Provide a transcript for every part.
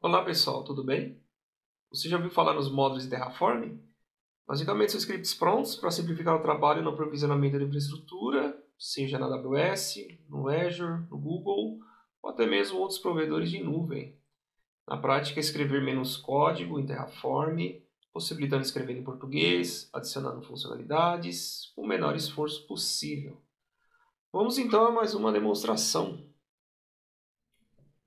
Olá pessoal, tudo bem? Você já ouviu falar nos módulos de Terraform? Basicamente são scripts prontos para simplificar o trabalho no provisionamento de infraestrutura, seja na AWS, no Azure, no Google ou até mesmo outros provedores de nuvem. Na prática, escrever menos código em Terraform, possibilitando escrever em português, adicionando funcionalidades, com o menor esforço possível. Vamos então a mais uma demonstração.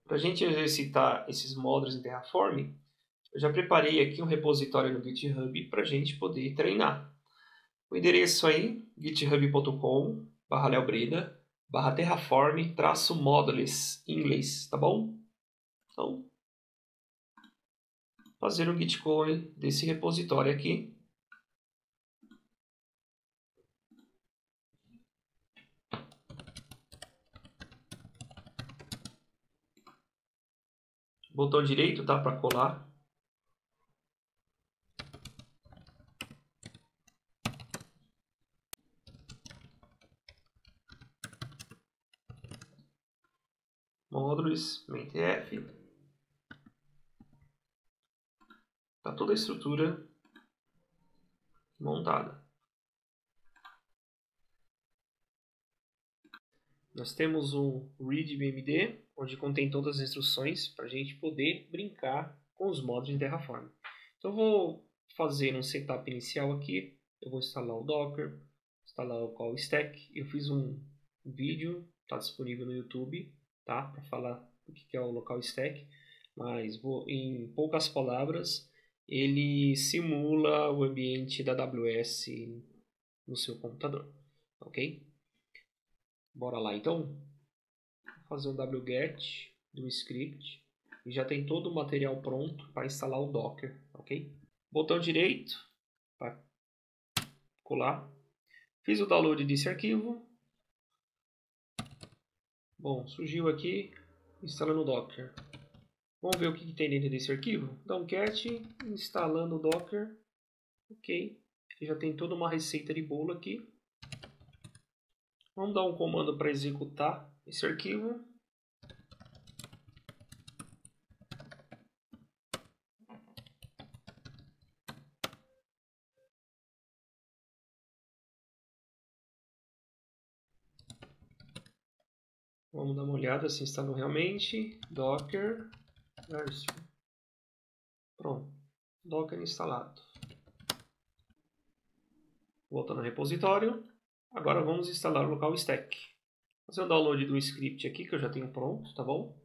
Para a gente exercitar esses módulos em Terraform, eu já preparei aqui um repositório no GitHub para a gente poder treinar. O endereço aí, github.com/leobreda/terraform-modules em inglês, tá bom? Então, fazer um git clone desse repositório aqui. Botão direito, tá? Para colar. Módulos, maintf. Tá toda a estrutura montada. Nós temos um readme.md, onde contém todas as instruções para a gente poder brincar com os módulos em Terraform. Então eu vou fazer um setup inicial aqui. Eu vou instalar o Docker, instalar o local stack. Eu fiz um vídeo, está disponível no YouTube, tá? Para falar o que é o local stack. Mas em poucas palavras, ele simula o ambiente da AWS no seu computador, ok? Bora lá então. Vou fazer um wget do script e já tem todo o material pronto para instalar o Docker, ok? Botão direito para colar. Fiz o download desse arquivo. Bom, surgiu aqui instalando o Docker. Vamos ver o que tem dentro desse arquivo. Dá um cat instalando o Docker. Ok. Já tem toda uma receita de bolo aqui. Vamos dar um comando para executar esse arquivo. Vamos dar uma olhada se instalou realmente. Docker version. Pronto. Docker instalado. Voltando ao repositório. Agora vamos instalar o local stack. Vou fazer um download do script aqui que eu já tenho pronto, tá bom?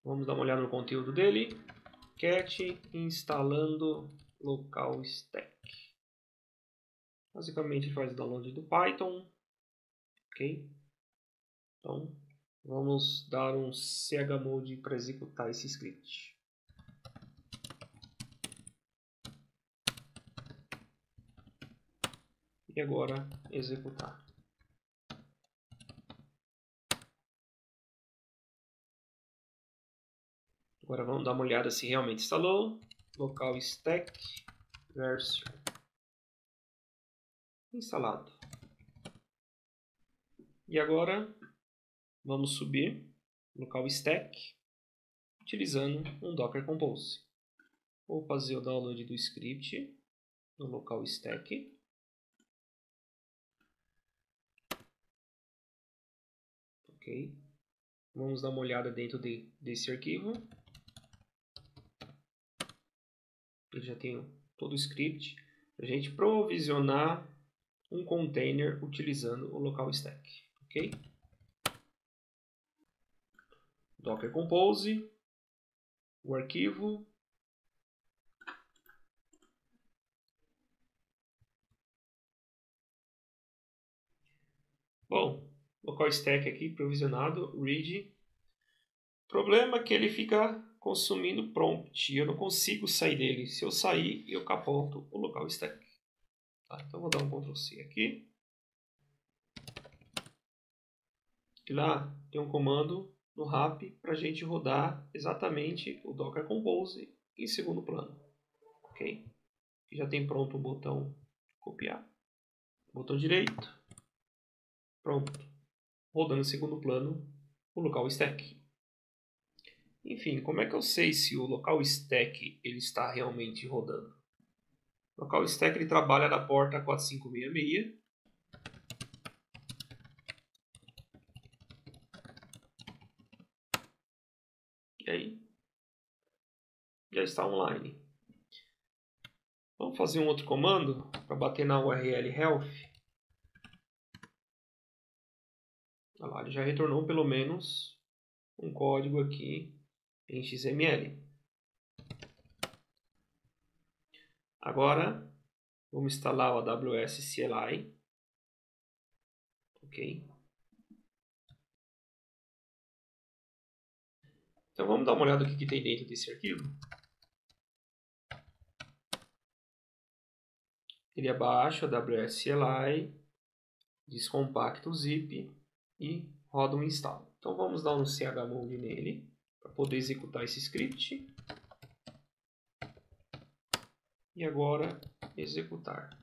Vamos dar uma olhada no conteúdo dele. Cat instalando local stack. Basicamente ele faz o download do Python. Ok? Então vamos dar um chmod para executar esse script. E agora executar. Agora vamos dar uma olhada se realmente instalou. Local stack version instalado. E agora vamos subir local stack utilizando um Docker Compose. Vou fazer o download do script no local stack. Ok. Vamos dar uma olhada dentro desse arquivo. Eu já tenho todo o script para a gente provisionar um container utilizando o local stack. Ok? Docker Compose, o arquivo. Bom, local stack aqui provisionado, read. O problema é que ele fica consumindo prompt e eu não consigo sair dele. Se eu sair, eu capoto o local stack. Tá, então vou dar um Ctrl C aqui. E lá tem um comando no RAP para a gente rodar exatamente o Docker Compose em segundo plano. Ok? E já tem pronto o botão copiar. Botão direito. Pronto. rodando em segundo plano o local stack. Enfim, como é que eu sei se o local stack ele está realmente rodando? O local stack ele trabalha na porta 4566. E aí, já está online. Vamos fazer um outro comando para bater na URL health. Olha lá, ele já retornou pelo menos um código aqui em XML. Agora, vamos instalar o AWS CLI. Ok. Então vamos dar uma olhada no que tem dentro desse arquivo. Ele abaixa o AWS CLI, diz compacto zip e roda um install. Então vamos dar um chmod nele para poder executar esse script. E agora executar.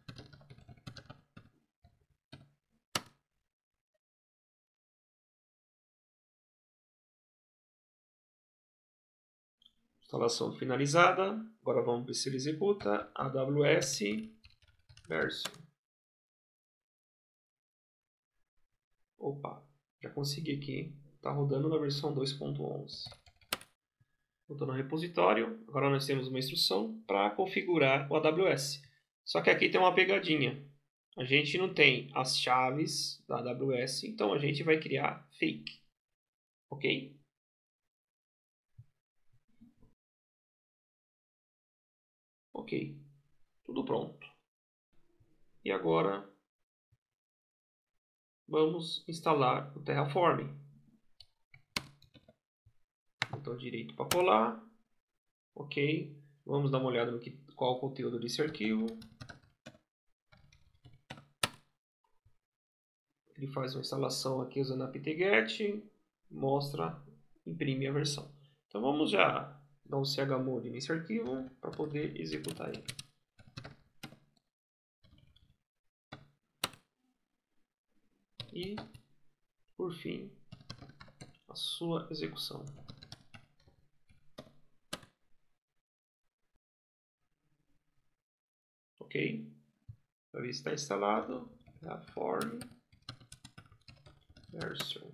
Instalação finalizada. Agora vamos ver se ele executa. AWS version. Opa, já consegui aqui. Está rodando na versão 2.11. Voltou no repositório. Agora nós temos uma instrução para configurar o AWS. Só que aqui tem uma pegadinha. A gente não tem as chaves da AWS, então a gente vai criar fake. Ok? Ok. Tudo pronto. E agora vamos instalar o Terraform. Botão direito para colar. Ok. Vamos dar uma olhada no qual o conteúdo desse arquivo. Ele faz uma instalação aqui usando apt-get. Mostra, imprime a versão. Então vamos já dar um chmod nesse arquivo para poder executar ele. E, por fim, a sua execução. Ok? Para ver se está instalado. Terraform version.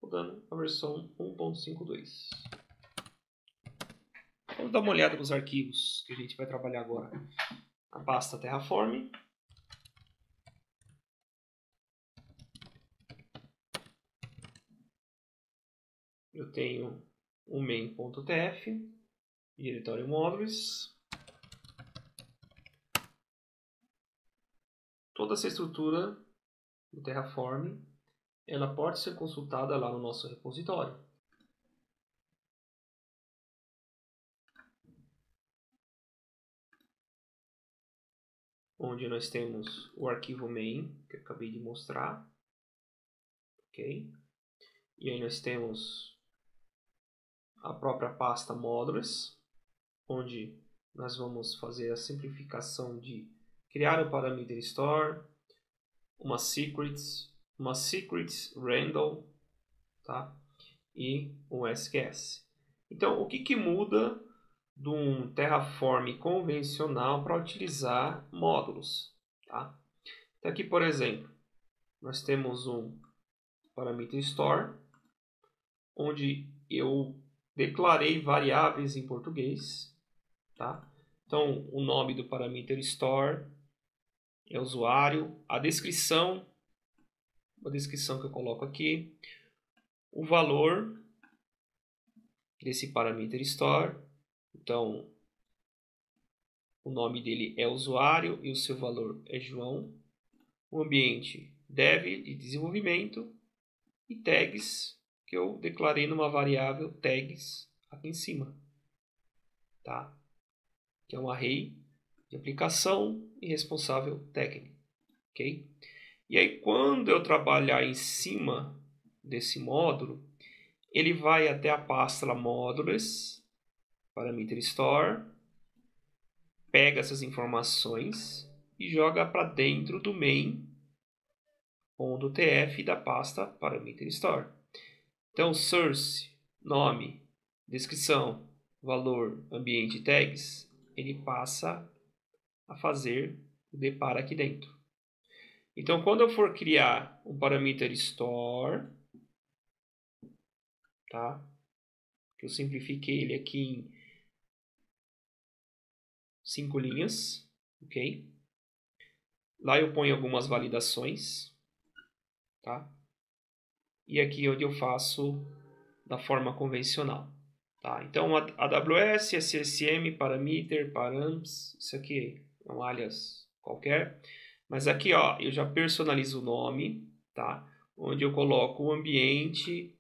Rodando a versão 1.52. Vamos dar uma olhada nos arquivos que a gente vai trabalhar agora. A pasta Terraform. Eu tenho o main.tf, diretório módulos. Toda essa estrutura do Terraform, ela pode ser consultada lá no nosso repositório. Onde nós temos o arquivo main, que eu acabei de mostrar. Ok? E aí nós temos a própria pasta modules, onde nós vamos fazer a simplificação de criar o parameter store, uma secrets random, tá? E um SQS. Então, o que muda de um Terraform convencional para utilizar módulos? Tá? Então, aqui, por exemplo, nós temos um parameter store, onde eu declarei variáveis em português. Tá? Então, o nome do parameter store é usuário, a descrição que eu coloco aqui, o valor desse parameter store. Então, o nome dele é usuário e o seu valor é João. O ambiente dev de desenvolvimento e tags que eu declarei numa variável tags aqui em cima, tá? Que é um array de aplicação e responsável técnico, ok? E aí, quando eu trabalhar em cima desse módulo, ele vai até a pasta modules, parameter store, pega essas informações e joga para dentro do main .tf da pasta parameter store. Então, source, nome, descrição, valor, ambiente e tags, ele passa a fazer o depar aqui dentro. Então, quando eu for criar um parameter store, tá? Eu simplifiquei ele aqui em 5 linhas, ok? Lá eu ponho algumas validações, tá? E aqui onde eu faço da forma convencional, tá? Então, AWS, SSM, parameter, params, isso aqui é um alias qualquer. Mas aqui, ó, eu já personalizo o nome, tá? Onde eu coloco o ambiente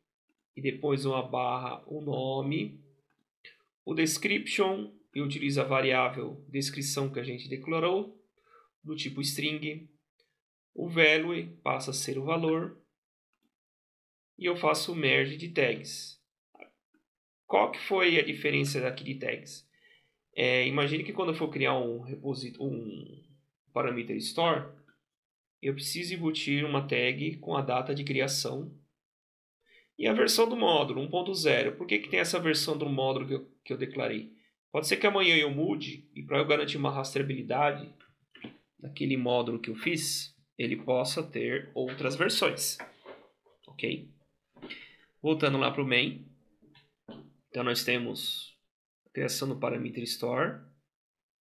e depois uma barra, o nome. O description, eu utilizo a variável descrição que a gente declarou, do tipo string. O value passa a ser o valor. E eu faço o merge de tags. Qual que foi a diferença daqui de tags? Imagine que quando eu for criar um parameter store, eu preciso embutir uma tag com a data de criação e a versão do módulo 1.0. Por que tem essa versão do módulo que eu declarei? Pode ser que amanhã eu mude e para eu garantir uma rastreabilidade daquele módulo que eu fiz, ele possa ter outras versões. Ok? Voltando lá para o main. Então nós temos a criação do parameter store,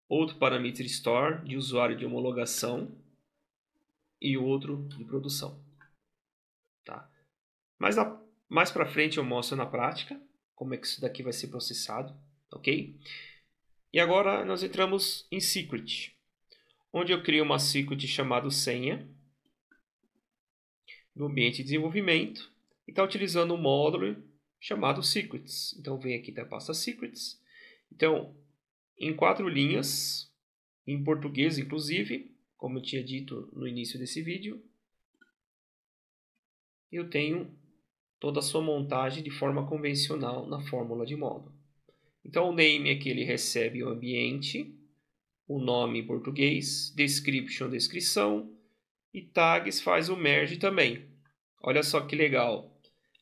outro parameter store de usuário de homologação e outro de produção. Tá? Mais para frente eu mostro na prática como é que isso daqui vai ser processado, ok? E agora nós entramos em secret, onde eu crio uma secret chamada senha no ambiente de desenvolvimento e está utilizando um módulo chamado secrets. Então vem aqui da pasta secrets. Então, em 4 linhas, em português inclusive, como eu tinha dito no início desse vídeo, eu tenho toda a sua montagem de forma convencional na fórmula de módulo. Então o name aqui ele recebe o ambiente, o nome em português, description, descrição, e tags faz o merge também. Olha só que legal.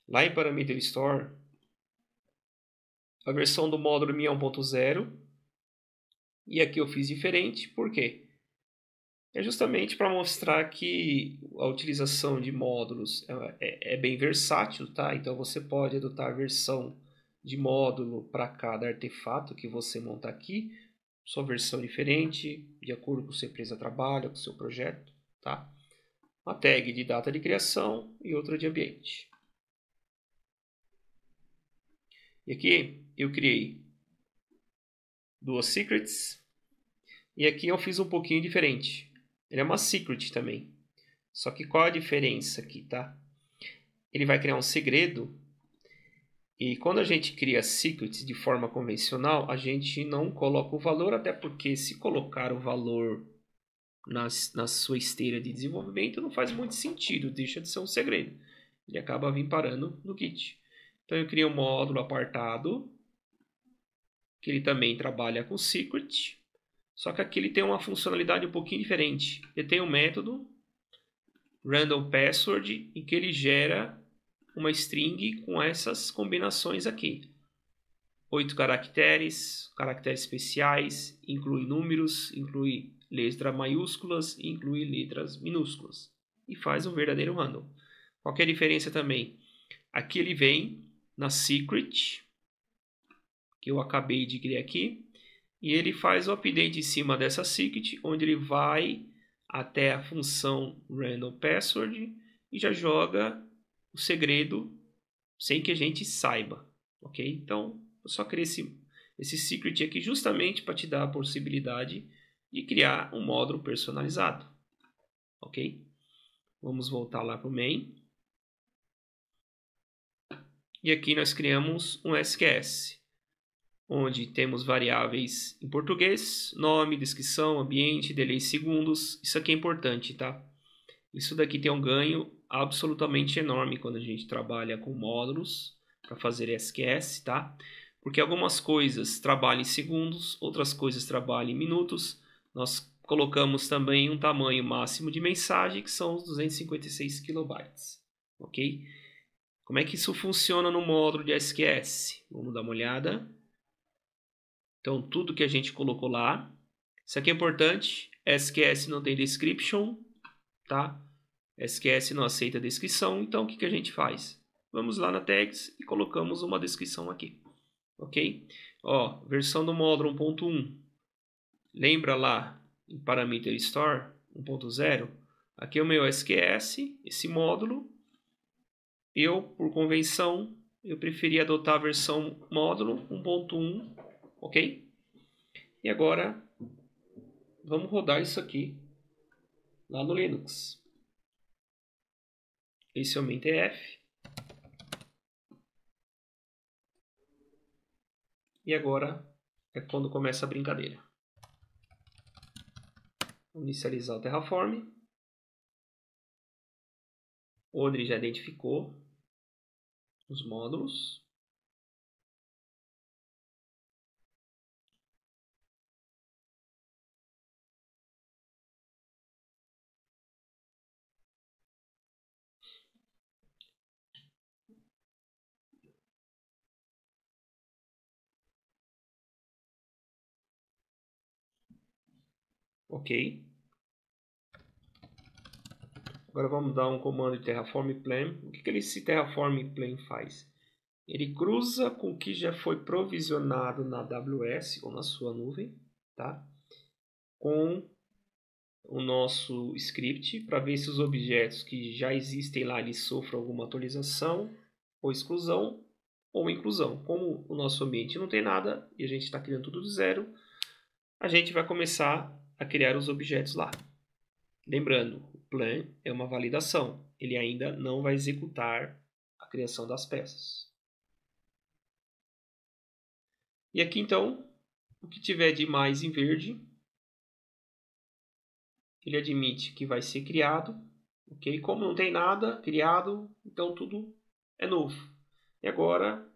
Lá em parameter store, a versão do módulo minha é 1.0, e aqui eu fiz diferente, por quê? É justamente para mostrar que a utilização de módulos é bem versátil, tá? Então você pode adotar a versão de módulo para cada artefato que você montar aqui, sua versão diferente, de acordo com o que sua empresa trabalha, com o seu projeto, tá? Uma tag de data de criação e outra de ambiente. E aqui eu criei 2 secrets, e aqui eu fiz um pouquinho diferente. Ele é uma secret também. Só que qual a diferença aqui, tá? Ele vai criar um segredo. E quando a gente cria secrets de forma convencional, a gente não coloca o valor, até porque se colocar o valor na sua esteira de desenvolvimento não faz muito sentido, deixa de ser um segredo. Ele acaba vindo parando no Git. Então eu criei um módulo apartado, que ele também trabalha com secret. Só que aqui ele tem uma funcionalidade um pouquinho diferente. Ele tem um método random password em que ele gera uma string com essas combinações aqui. 8 caracteres, caracteres especiais, inclui números, inclui letras maiúsculas e inclui letras minúsculas. E faz um verdadeiro random. Qual que é a diferença também? Aqui ele vem na secret, que eu acabei de criar aqui. E ele faz o update em cima dessa secret, onde ele vai até a função random password e já joga o segredo sem que a gente saiba, ok? Então, eu só criei esse secret aqui justamente para te dar a possibilidade de criar um módulo personalizado, ok? Vamos voltar lá para o main. E aqui nós criamos um SQS. Onde temos variáveis em português, nome, descrição, ambiente, delay segundos. Isso aqui é importante, tá? Isso daqui tem um ganho absolutamente enorme quando a gente trabalha com módulos para fazer SQS, tá? Porque algumas coisas trabalham em segundos, outras coisas trabalham em minutos. Nós colocamos também um tamanho máximo de mensagem, que são os 256 kilobytes. Ok? Como é que isso funciona no módulo de SQS? Vamos dar uma olhada. Então, tudo que a gente colocou lá. Isso aqui é importante. SQS não tem description, tá? SQS não aceita descrição. Então, o que a gente faz? Vamos lá na tags e colocamos uma descrição aqui. Ok? Ó, versão do módulo 1.1. Lembra lá em parameter store 1.0? Aqui é o meu SQS, esse módulo. Eu, por convenção, eu preferi adotar a versão módulo 1.1, ok? E agora, vamos rodar isso aqui lá no Linux. Esse é o meu TF. E agora é quando começa a brincadeira. Vou inicializar o Terraform. O Odri já identificou os módulos. Ok. Agora vamos dar um comando de Terraform Plan. O que esse Terraform Plan faz? Ele cruza com o que já foi provisionado na AWS ou na sua nuvem, tá? Com o nosso script para ver se os objetos que já existem lá eles sofrem alguma atualização ou exclusão ou inclusão. Como o nosso ambiente não tem nada e a gente está criando tudo do zero, a gente vai começar a criar os objetos lá. Lembrando, o plan é uma validação, ele ainda não vai executar a criação das peças. E aqui então, o que tiver de mais em verde, ele admite que vai ser criado, ok? Como não tem nada criado, então tudo é novo. E agora,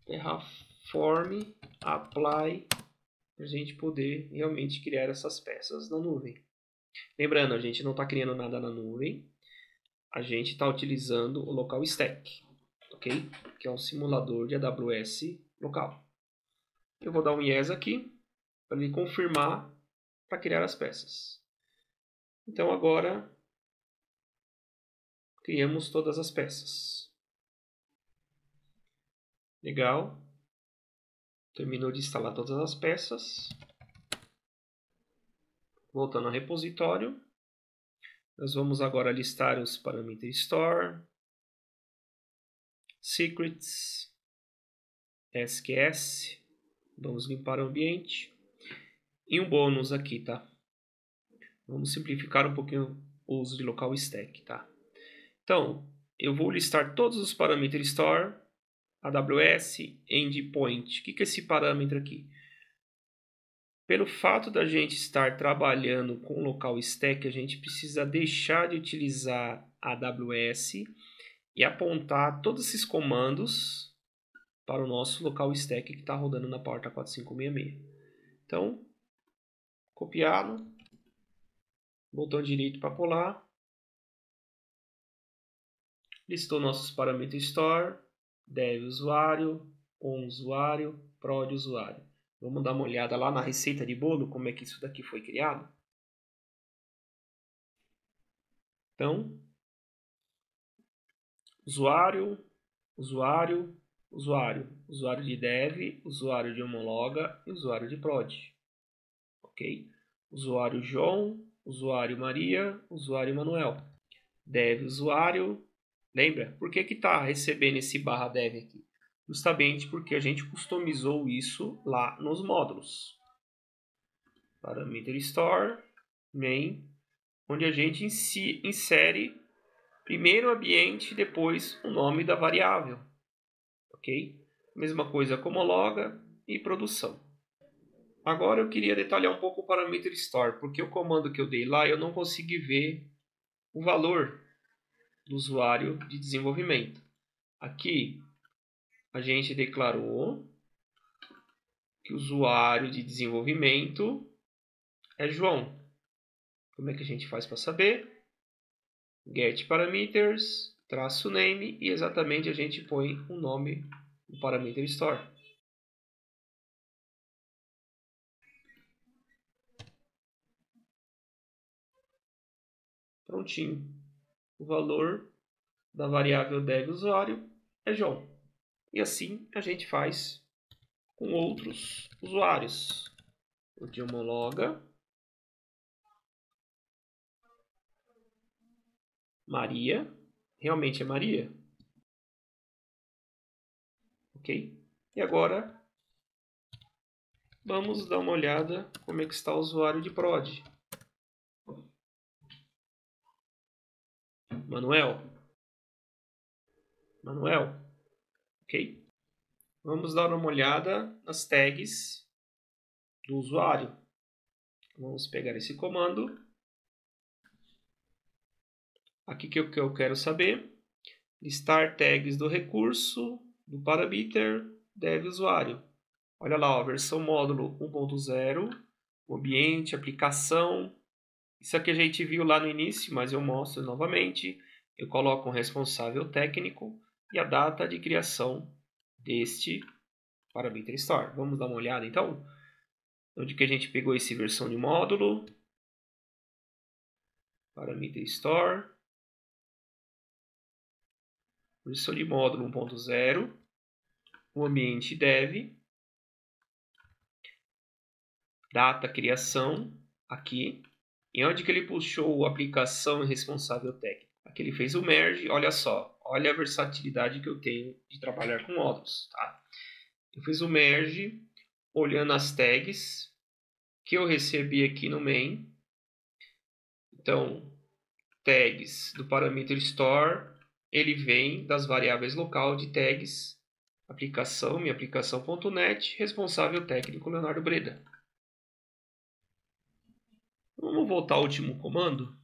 Terraform Apply, para a gente poder realmente criar essas peças na nuvem. Lembrando, a gente não está criando nada na nuvem, a gente está utilizando o local stack, ok? Que é um simulador de AWS local. Eu vou dar um yes aqui para ele confirmar para criar as peças. Então agora criamos todas as peças. Legal. Terminou de instalar todas as peças. Voltando ao repositório. Nós vamos agora listar os parameter store, secrets, SQS. Vamos limpar o ambiente. E um bônus aqui, tá? Vamos simplificar um pouquinho o uso de local stack, tá? Então, eu vou listar todos os parameter store, AWS, endpoint. O que é esse parâmetro aqui? Pelo fato da gente estar trabalhando com local stack, a gente precisa deixar de utilizar a AWS e apontar todos esses comandos para o nosso local stack que está rodando na porta 4566. Então, copiado, botão direito para colar, listou nossos parâmetros store, dev usuário, on usuário, prod usuário. Vamos dar uma olhada lá na receita de bolo, como é que isso daqui foi criado. Então, usuário, usuário, usuário, usuário de dev, usuário de homologa e usuário de prod. Ok? Usuário João, usuário Maria, usuário Manuel. Dev usuário. Lembra? Por que está recebendo esse barra dev aqui? Justamente porque a gente customizou isso lá nos módulos. Parameter store, main, onde a gente insere primeiro o ambiente, depois o nome da variável. Ok? Mesma coisa como loga e produção. Agora eu queria detalhar um pouco o parameter store, porque o comando que eu dei lá eu não consegui ver o valor do usuário de desenvolvimento. Aqui a gente declarou que o usuário de desenvolvimento é João. Como é que a gente faz para saber? Get parameters, traço name, e exatamente a gente põe o nome do parameter store. Prontinho. O valor da variável dev usuário é João. E assim a gente faz com outros usuários. O de homologa Maria, realmente é Maria, ok? E agora vamos dar uma olhada como é que está o usuário de prod. Manuel, ok? Vamos dar uma olhada nas tags do usuário. Vamos pegar esse comando. Aqui que eu quero saber, listar tags do recurso, do parameter, dev usuário. Olha lá, ó, versão módulo 1.0, o ambiente, aplicação. Isso aqui a gente viu lá no início, mas eu mostro novamente. Eu coloco um responsável técnico e a data de criação deste parameter store. Vamos dar uma olhada então? Onde que a gente pegou esse versão de módulo? Parameter store. Versão de módulo 1.0. O ambiente dev. Data criação aqui. E onde que ele puxou a aplicação e responsável técnico? Aqui ele fez o merge, olha só. Olha a versatilidade que eu tenho de trabalhar com módulos, tá? Eu fiz o merge, olhando as tags que eu recebi aqui no main. Então, tags do parameter store, ele vem das variáveis local de tags, aplicação, minha aplicação.net, responsável técnico Leonardo Breda. Vamos voltar ao último comando.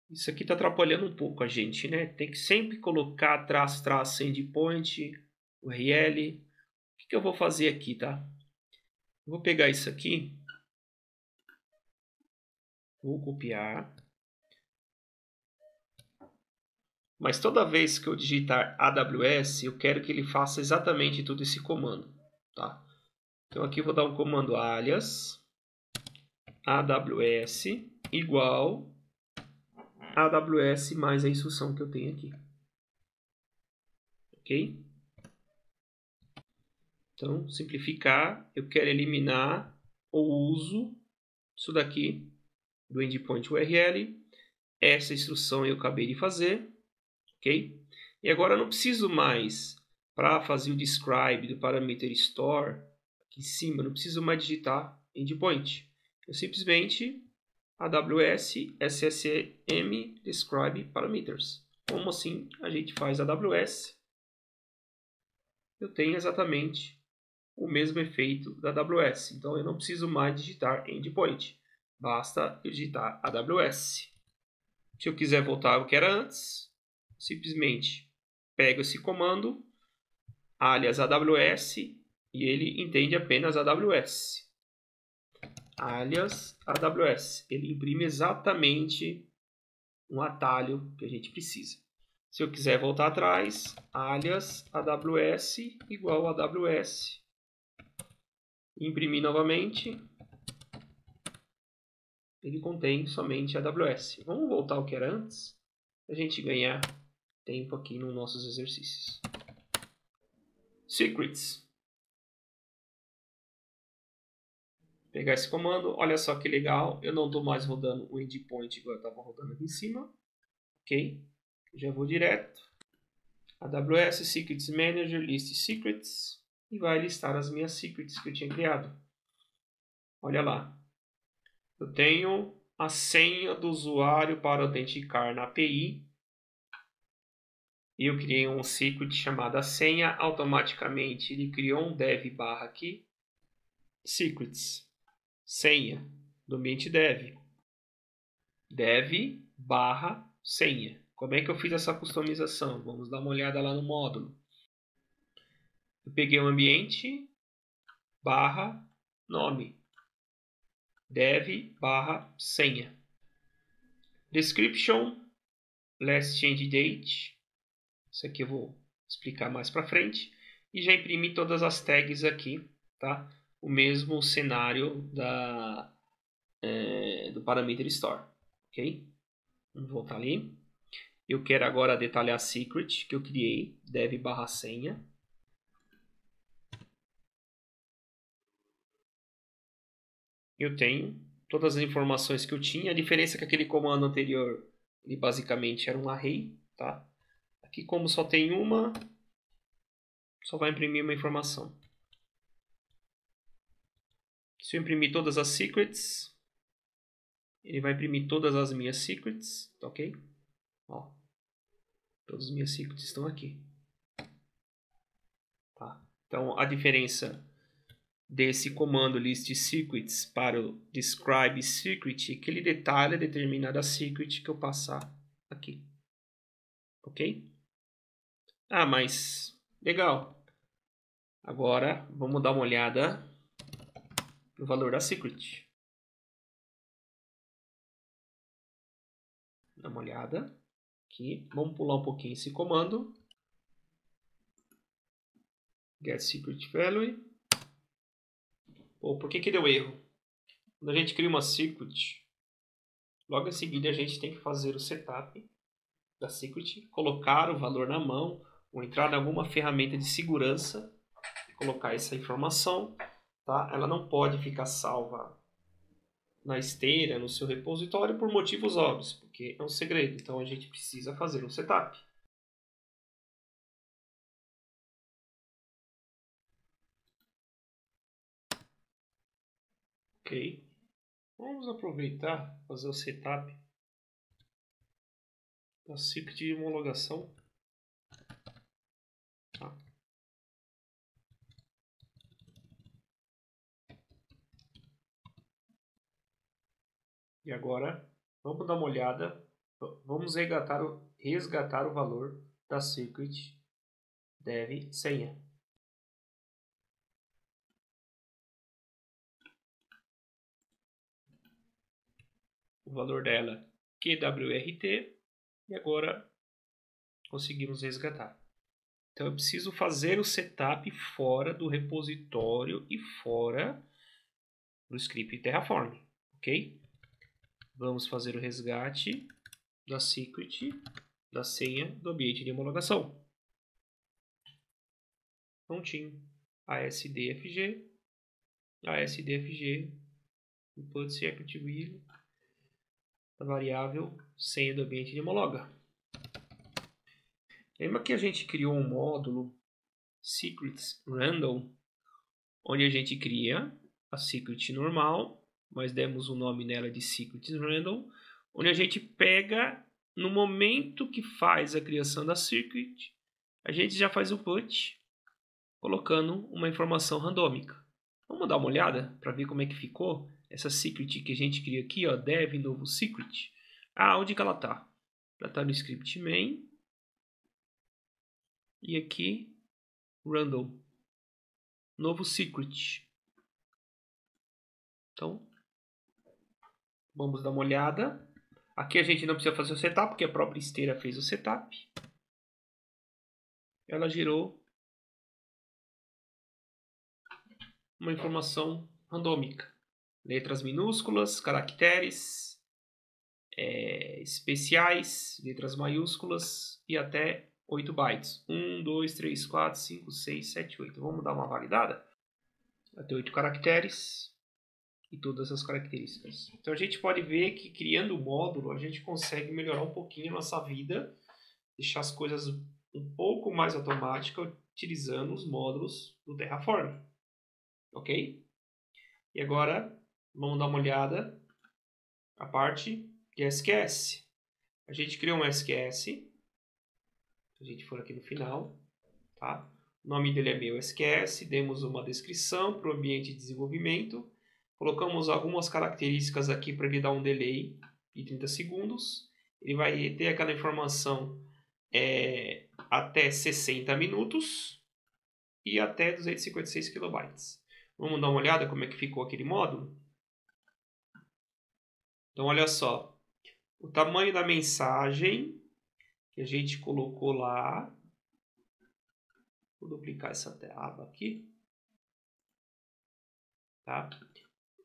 Isso aqui está atrapalhando um pouco a gente, né? Tem que sempre colocar traço endpoint, URL. O que eu vou fazer aqui, tá? Eu vou pegar isso aqui, vou copiar. Mas toda vez que eu digitar AWS, eu quero que ele faça exatamente todo esse comando, tá? Então aqui eu vou dar um comando alias AWS igual AWS mais a instrução que eu tenho aqui. Ok? Então, simplificar, eu quero eliminar o uso disso daqui do endpoint URL. Essa instrução eu acabei de fazer, ok? E agora eu não preciso mais, para fazer o describe do parameter store, aqui em cima, não preciso mais digitar endpoint. Eu simplesmente AWS SSM describe parameters. Como assim a gente faz AWS? Eu tenho exatamente o mesmo efeito da AWS. Então eu não preciso mais digitar endpoint. Basta eu digitar AWS. Se eu quiser voltar ao que era antes, simplesmente pego esse comando, alias AWS, e ele entende apenas AWS. Alias AWS. Ele imprime exatamente um atalho que a gente precisa. Se eu quiser voltar atrás, alias AWS igual a AWS. Imprimir novamente, ele contém somente AWS. Vamos voltar ao que era antes, para a gente ganhar tempo aqui nos nossos exercícios. Secrets. Pegar esse comando, olha só que legal, eu não estou mais rodando o endpoint igual eu estava rodando aqui em cima. Ok, já vou direto. AWS Secrets Manager, list secrets, e vai listar as minhas secrets que eu tinha criado. Olha lá, eu tenho a senha do usuário para autenticar na API. E eu criei um secret chamado senha. Automaticamente ele criou um dev barra aqui. Secrets. Senha. Do ambiente dev. Dev barra senha. Como é que eu fiz essa customização? Vamos dar uma olhada lá no módulo. Eu peguei um ambiente barra nome, dev/senha. Description, last change date. Isso aqui eu vou explicar mais para frente. E já imprimi todas as tags aqui, tá? O mesmo cenário do parameter store, ok? Vamos voltar ali. Eu quero agora detalhar a secret que eu criei, dev/senha. Eu tenho todas as informações que eu tinha. A diferença é que aquele comando anterior, ele basicamente era um array, tá? Aqui, como só tem uma, só vai imprimir uma informação. Se eu imprimir todas as secrets, ele vai imprimir todas as minhas secrets, tá ok? Ó, todas as minhas secrets estão aqui. Tá? Então, a diferença desse comando list secrets para o describe secret é que ele detalha determinada secret que eu passar aqui. Ok? Ah, mas legal. Agora, vamos dar uma olhada no valor da secret. Dá uma olhada aqui. Vamos pular um pouquinho esse comando. Get secret value. Pô, por que deu erro? Quando a gente cria uma secret, logo em seguida a gente tem que fazer o setup da secret, colocar o valor na mão, ou entrar em alguma ferramenta de segurança, colocar essa informação, tá? Ela não pode ficar salva na esteira, no seu repositório, por motivos óbvios, porque é um segredo. Então a gente precisa fazer um setup. Ok. Vamos aproveitar fazer o setup da secret de homologação. Tá. E agora, vamos dar uma olhada, vamos resgatar o valor da secret dev senha. O valor dela QWRT e agora conseguimos resgatar. Então eu preciso fazer o setup fora do repositório e fora do script Terraform, ok? Vamos fazer o resgate da secret da senha do ambiente de homologação. Prontinho. ASDFG, input secret value da variável senha do ambiente de homologa. Lembra que a gente criou um módulo secrets random, onde a gente cria a secret normal, mas demos o nome nela de secrets random, onde a gente pega no momento que faz a criação da secret, a gente já faz o put colocando uma informação randômica. Vamos dar uma olhada para ver como é que ficou essa secret que a gente cria aqui, ó, dev novo secret. Ah, onde que ela está? Ela está no script main e aqui random novo secret. Então, vamos dar uma olhada. Aqui a gente não precisa fazer o setup, porque a própria esteira fez o setup. Ela gerou uma informação randômica. Letras minúsculas, caracteres especiais, letras maiúsculas e até 8 bytes. 1, 2, 3, 4, 5, 6, 7, 8. Vamos dar uma validada? Até 8 caracteres e todas as características. Então a gente pode ver que criando o módulo a gente consegue melhorar um pouquinho a nossa vida, deixar as coisas um pouco mais automáticas utilizando os módulos do Terraform. Ok? E agora vamos dar uma olhada a parte de SQS. A gente criou um SQS. Se a gente for aqui no final, tá? O nome dele é meu SQS. Demos uma descrição para o ambiente de desenvolvimento. Colocamos algumas características aqui para ele dar um delay de 30 segundos. Ele vai ter aquela informação até 60 minutos e até 256 kilobytes. Vamos dar uma olhada como é que ficou aquele módulo? Então, olha só. O tamanho da mensagem que a gente colocou lá. Vou duplicar essa aba aqui. Tá?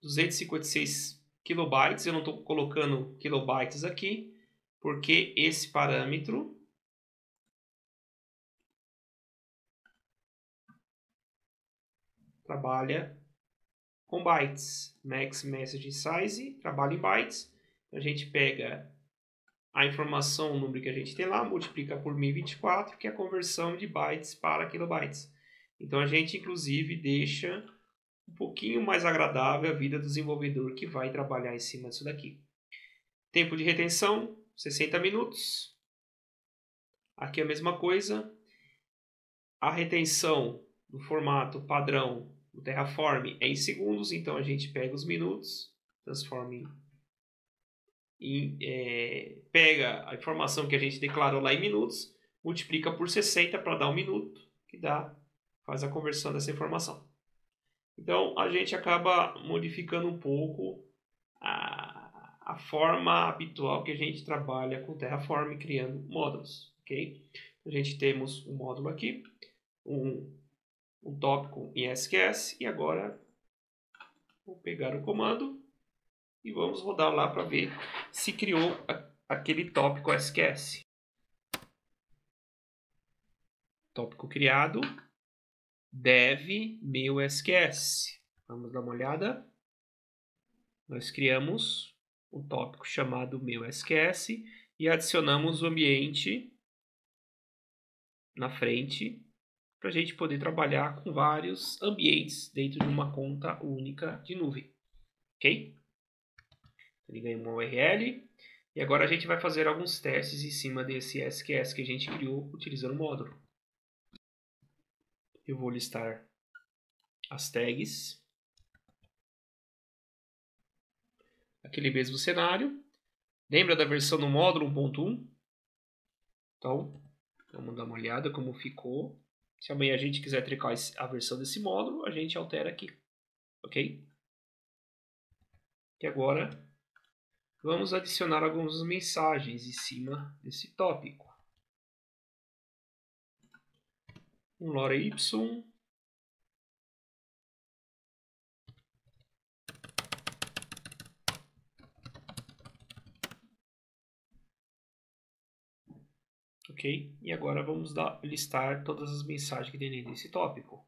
256 kilobytes. Eu não estou colocando kilobytes aqui, porque esse parâmetro trabalha com bytes. Max Message Size trabalha em bytes. A gente pega a informação, o número que a gente tem lá, multiplica por 1024, que é a conversão de bytes para kilobytes. Então a gente, inclusive, deixa um pouquinho mais agradável a vida do desenvolvedor que vai trabalhar em cima disso daqui. Tempo de retenção, 60 minutos. Aqui é a mesma coisa. A retenção do formato padrão do Terraform é em segundos, então a gente pega os minutos, transforma pega a informação que a gente declarou lá em minutos, multiplica por 60 para dar 1 minuto, que faz a conversão dessa informação. Então a gente acaba modificando um pouco a forma habitual que a gente trabalha com Terraform, criando módulos. Okay? A gente temos um módulo aqui, um tópico em SQS, e agora vou pegar o comando e vamos rodar lá para ver se criou aquele tópico SQS. Tópico criado, dev meu SQS. Vamos dar uma olhada. Nós criamos um tópico chamado meu SQS e adicionamos o ambiente na frente para a gente poder trabalhar com vários ambientes dentro de uma conta única de nuvem. Ok? Ele ganha uma URL. E agora a gente vai fazer alguns testes em cima desse SQS que a gente criou utilizando o módulo. Eu vou listar as tags. Aquele mesmo cenário. Lembra da versão do módulo 1.1? Então, vamos dar uma olhada como ficou. Se amanhã a gente quiser trocar a versão desse módulo, a gente altera aqui. Ok? E agora vamos adicionar algumas mensagens em cima desse tópico. Um lore y. Ok? E agora vamos listar todas as mensagens que tem dentro desse tópico.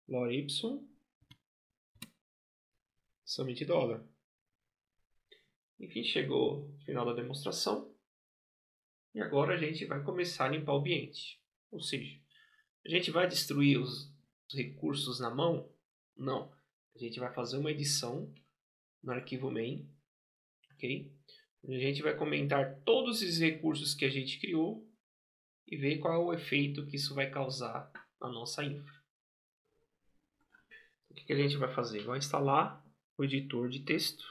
Lore y. Somente $. Enfim, chegou o final da demonstração. E agora a gente vai começar a limpar o ambiente. Ou seja, a gente vai destruir os recursos na mão? Não. A gente vai fazer uma edição no arquivo main. Ok? A gente vai comentar todos esses recursos que a gente criou e ver qual é o efeito que isso vai causar na nossa infra. O que a gente vai fazer? Vai instalar o editor de texto.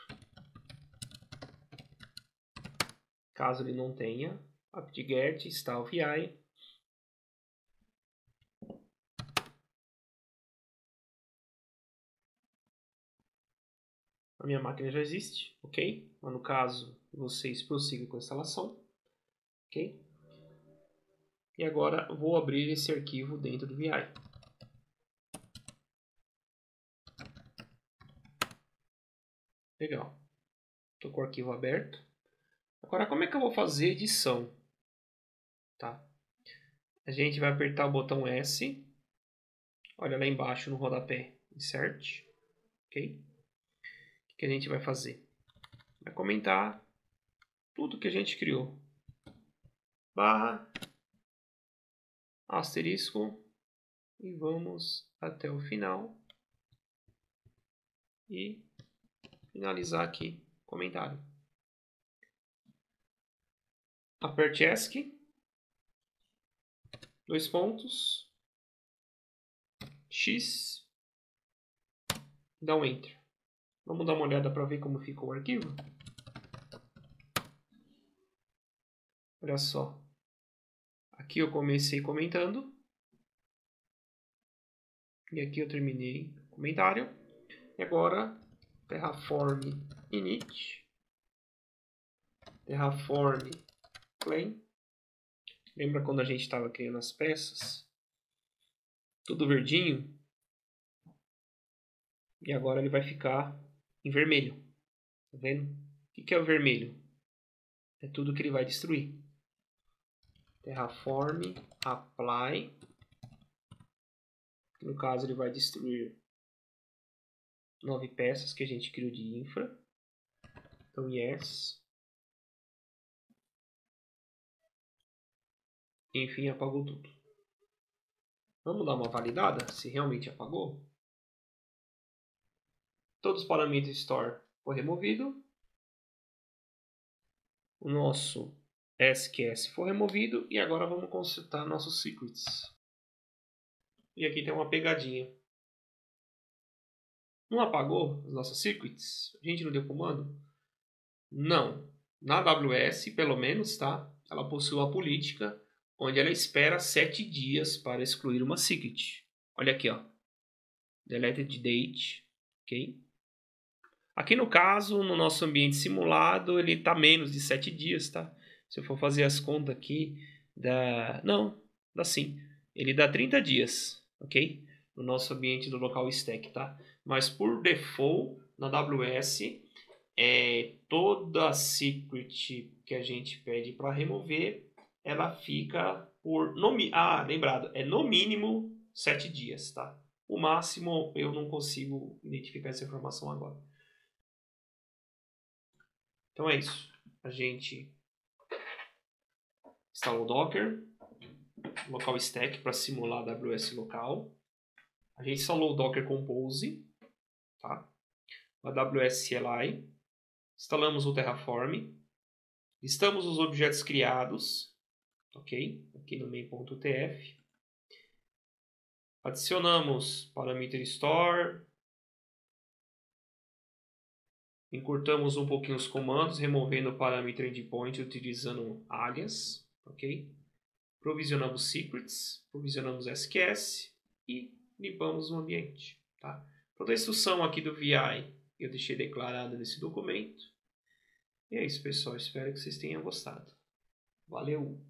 Caso ele não tenha, apt-get install vi. A minha máquina já existe, ok? Mas no caso, vocês prossigam com a instalação, ok? E agora vou abrir esse arquivo dentro do VI. Legal. Estou com o arquivo aberto. Agora, como é que eu vou fazer edição? Tá? A gente vai apertar o botão S. Olha lá embaixo no rodapé. Insert. Ok? O que a gente vai fazer? Vai comentar tudo que a gente criou. Barra. Asterisco. E vamos até o final. E finalizar aqui o comentário. Aperte ESC. 2 pontos. X. Dá um Enter. Vamos dar uma olhada para ver como ficou o arquivo? Olha só. Aqui eu comecei comentando. E aqui eu terminei o comentário. E agora, Terraform init, Terraform clean. Lembra quando a gente estava criando as peças? Tudo verdinho. E agora ele vai ficar em vermelho. Tá vendo? O que é o vermelho? É tudo que ele vai destruir. Terraform apply. No caso, ele vai destruir 9 peças que a gente criou de infra. Então, yes. Enfim, apagou tudo. Vamos dar uma validada se realmente apagou. Todos os parâmetros store foi removido. O nosso SQS foi removido. E agora vamos consultar nossos secrets. E aqui tem uma pegadinha. Não apagou os nossos secrets? A gente não deu comando? Não. Na AWS, pelo menos, tá? Ela possui uma política onde ela espera 7 dias para excluir uma secret. Olha aqui, ó. Deleted date. Ok? Aqui no caso, no nosso ambiente simulado, ele está menos de 7 dias, tá? Se eu for fazer as contas aqui, dá... Não, dá sim. Ele dá 30 dias, ok? No nosso ambiente do local stack, tá? Mas por default, na AWS, toda secret que a gente pede para remover, ela fica por... lembrado, é no mínimo 7 dias, tá? O máximo eu não consigo identificar essa informação agora. Então é isso. A gente instalou o Docker, local stack para simular a AWS local. A gente instalou o Docker Compose, tá? O AWS CLI. Instalamos o Terraform. Listamos os objetos criados, ok? Aqui no main.tf. Adicionamos parameter store. Encurtamos um pouquinho os comandos, removendo o parâmetro endpoint utilizando alias, ok? Provisionamos secrets, provisionamos SQS e limpamos o ambiente, tá? Toda a instrução aqui do VI eu deixei declarada nesse documento. E é isso, pessoal. Espero que vocês tenham gostado. Valeu!